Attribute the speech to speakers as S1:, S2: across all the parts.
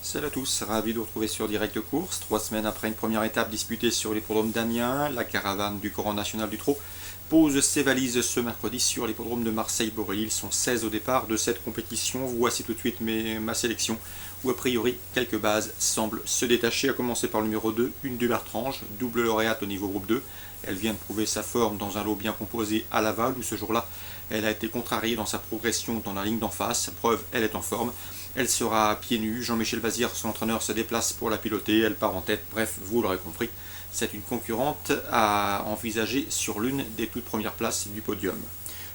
S1: Salut à tous, ravi de vous retrouver sur Direct Course. 3 semaines après une première étape disputée sur l'hippodrome d'Amiens, la caravane du Grand National du Trot pose ses valises ce mercredi sur l'hippodrome de Marseille-Borelli. Ils sont 16 au départ de cette compétition. Voici tout de suite ma sélection, où a priori quelques bases semblent se détacher, à commencer par le numéro 2, une du Bertrange, double lauréate au niveau groupe 2. Elle vient de prouver sa forme dans un lot bien composé à Laval, où ce jour-là, elle a été contrariée dans sa progression dans la ligne d'en face. Preuve, elle est en forme. Elle sera à pieds nus. Jean-Michel Bazir, son entraîneur, se déplace pour la piloter. Elle part en tête. Bref, vous l'aurez compris, c'est une concurrente à envisager sur l'une des toutes premières places du podium.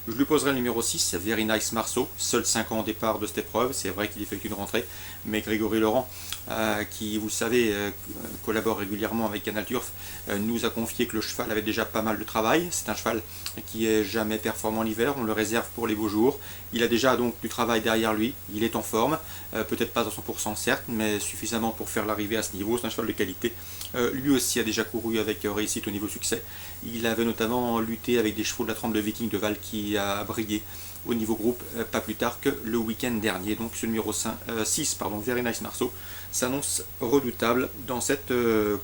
S1: Je lui poserai le numéro 6, Very Nice Marceau, seul 5 ans au départ de cette épreuve. C'est vrai qu'il effectue une rentrée, mais Grégory Laurent, qui, vous le savez, collabore régulièrement avec Canal Turf, nous a confié que le cheval avait déjà pas mal de travail. C'est un cheval qui est jamais performant l'hiver, on le réserve pour les beaux jours. Il a déjà donc du travail derrière lui, il est en forme, peut-être pas à 100% certes, mais suffisamment pour faire l'arrivée à ce niveau. C'est un cheval de qualité. Lui aussi a déjà couru avec réussite au niveau succès. Il avait notamment lutté avec des chevaux de la trempe de Viking de Val qui a brillé au niveau groupe pas plus tard que le week-end dernier. Donc ce numéro 6, Very Nice Marceau, s'annonce redoutable dans cette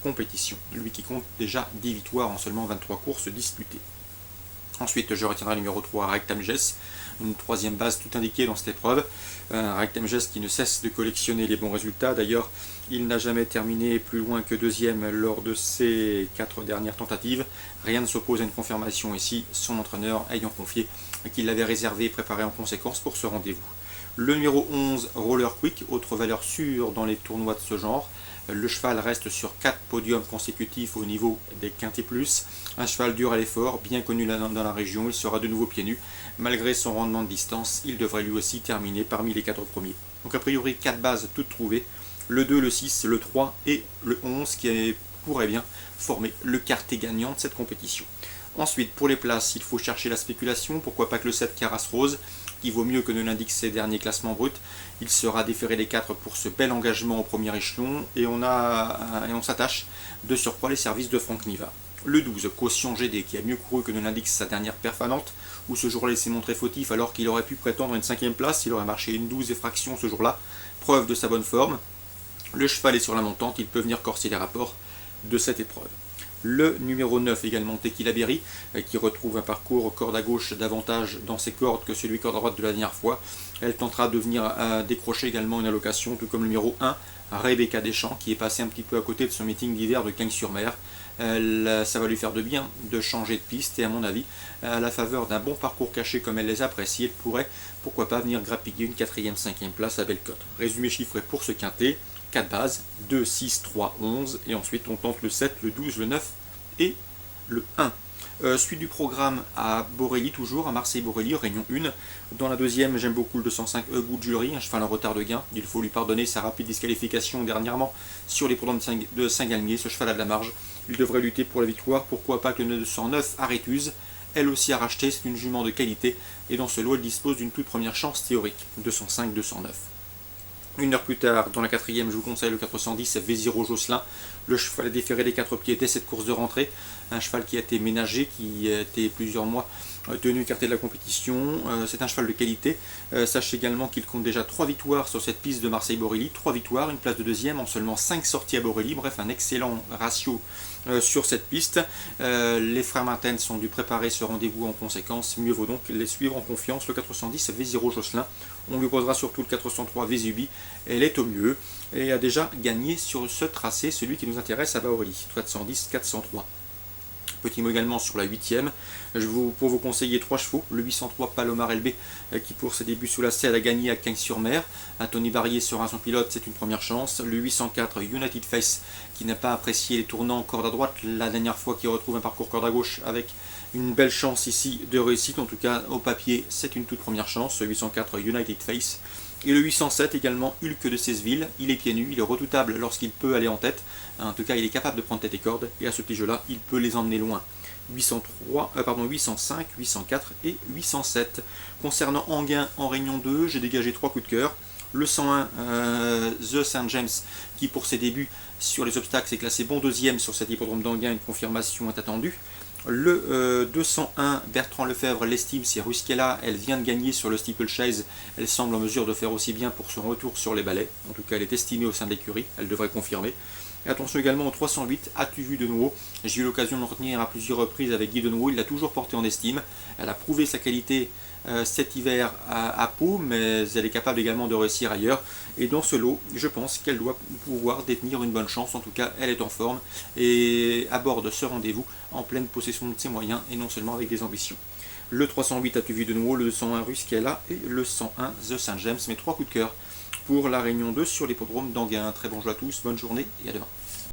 S1: compétition. Lui qui compte déjà 10 victoires en seulement 23 courses disputées. Ensuite, je retiendrai le numéro 3, Rectam Gess, une troisième base tout indiquée dans cette épreuve. Rectam Gess qui ne cesse de collectionner les bons résultats. D'ailleurs, il n'a jamais terminé plus loin que deuxième lors de ses 4 dernières tentatives. Rien ne s'oppose à une confirmation ici, son entraîneur ayant confié qu'il l'avait réservé et préparé en conséquence pour ce rendez-vous. Le numéro 11, Roller Quick, autre valeur sûre dans les tournois de ce genre. Le cheval reste sur 4 podiums consécutifs au niveau des quintés plus. Un cheval dur à l'effort, bien connu dans la région, il sera de nouveau pieds nus. Malgré son rendement de distance, il devrait lui aussi terminer parmi les 4 premiers. Donc a priori 4 bases toutes trouvées. Le 2, le 6, le 3 et le 11 qui pourrait bien former le quartet gagnant de cette compétition. Ensuite, pour les places, il faut chercher la spéculation. Pourquoi pas que le 7 Caras Rose, qui vaut mieux que ne l'indiquent ses derniers classements bruts. Il sera déféré des 4 pour ce bel engagement au premier échelon. Et on s'attache de surcroît les services de Franck Niva. Le 12, Caution GD, qui a mieux couru que ne l'indique sa dernière performante, où ce jour-là il s'est montré fautif alors qu'il aurait pu prétendre une 5e place. Il aurait marché une 12 et fraction ce jour-là. Preuve de sa bonne forme. Le cheval est sur la montante, il peut venir corser les rapports de cette épreuve. Le numéro 9 également, Tequila Berry, qui retrouve un parcours corde à gauche davantage dans ses cordes que celui corde à droite de la dernière fois. Elle tentera de venir décrocher également une allocation, tout comme le numéro 1, Rebecca Deschamps, qui est passé un petit peu à côté de son meeting d'hiver de Cagnes-sur-Mer. Ça va lui faire de bien de changer de piste et à mon avis, à la faveur d'un bon parcours caché comme elle les apprécie, elle pourrait, pourquoi pas, venir grappiller une 4e, 5e place à Bellecote. Résumé chiffré pour ce quintet. 4 bases, 2, 6, 3, 11, et ensuite on tente le 7, le 12, le 9 et le 1. Suite du programme à Borelli, toujours à Marseille-Borelli, Réunion 1. Dans la deuxième, j'aime beaucoup le 205 Good Jury, un cheval en retard de gain. Il faut lui pardonner sa rapide disqualification dernièrement sur les programmes de Saint-Galmier. Ce cheval a de la marge, il devrait lutter pour la victoire. Pourquoi pas que le 209 Arétuse, elle aussi a racheté, c'est une jument de qualité, et dans ce lot, elle dispose d'une toute première chance théorique, 205-209. Une heure plus tard, dans la 4e, je vous conseille le 410 Véziro Josselin. Le cheval a déféré des 4 pieds dès cette course de rentrée. Un cheval qui a été ménagé, qui a été plusieurs mois tenu écarté de la compétition. C'est un cheval de qualité. Sachez également qu'il compte déjà 3 victoires sur cette piste de Marseille-Borelli. 3 victoires, une place de deuxième en seulement 5 sorties à Borelli. Bref, un excellent ratio sur cette piste. Les frères Martin sont dû préparer ce rendez-vous en conséquence. Mieux vaut donc les suivre en confiance. Le 410 Véziro Josselin. On lui posera surtout le 403 Vésubi. Elle est au mieux et a déjà gagné sur ce tracé, celui qui nous intéresse à Borelli. 410, 403. Petit mot également sur la 8e, pour vous conseiller 3 chevaux, le 803 Palomar LB qui pour ses débuts sous la selle a gagné à Cagnes-sur-Mer, un Tony Barrier sera son pilote, c'est une première chance, le 804 United Face qui n'a pas apprécié les tournants corde à droite la dernière fois, qui retrouve un parcours corde à gauche avec une belle chance ici de réussite, en tout cas au papier c'est une toute première chance, le 804 United Face. Et le 807 également, Hulk de Cesville, il est pieds nus, il est redoutable lorsqu'il peut aller en tête. En tout cas, il est capable de prendre tête et corde, et à ce petit jeu-là, il peut les emmener loin. 805, 804 et 807. Concernant Anguin en Réunion 2, j'ai dégagé 3 coups de cœur. Le 101, The St. James, qui pour ses débuts sur les obstacles s'est classé bon deuxième sur cet hippodrome d'Anguin, une confirmation est attendue. Le 201 Bertrand Lefebvre l'estime, c'est Ruskela, elle vient de gagner sur le steeplechase, elle semble en mesure de faire aussi bien pour son retour sur les balais, en tout cas elle est estimée au sein de l'écurie, elle devrait confirmer. Et attention également au 308, As-tu vu de nouveau? J'ai eu l'occasion de le retenir à plusieurs reprises avec Guy de Nouveau, il l'a toujours porté en estime, elle a prouvé sa qualité cet hiver à Pau, mais elle est capable également de réussir ailleurs. Et dans ce lot, je pense qu'elle doit pouvoir détenir une bonne chance. En tout cas, elle est en forme et aborde ce rendez-vous en pleine possession de ses moyens et non seulement avec des ambitions. Le 308 As-tu vu de nouveau, le 201 Ruskela et le 101 The St. James. Mes 3 coups de cœur pour la Réunion 2 sur l'hippodrome d'Anguin. Très bon jeu à tous, bonne journée et à demain.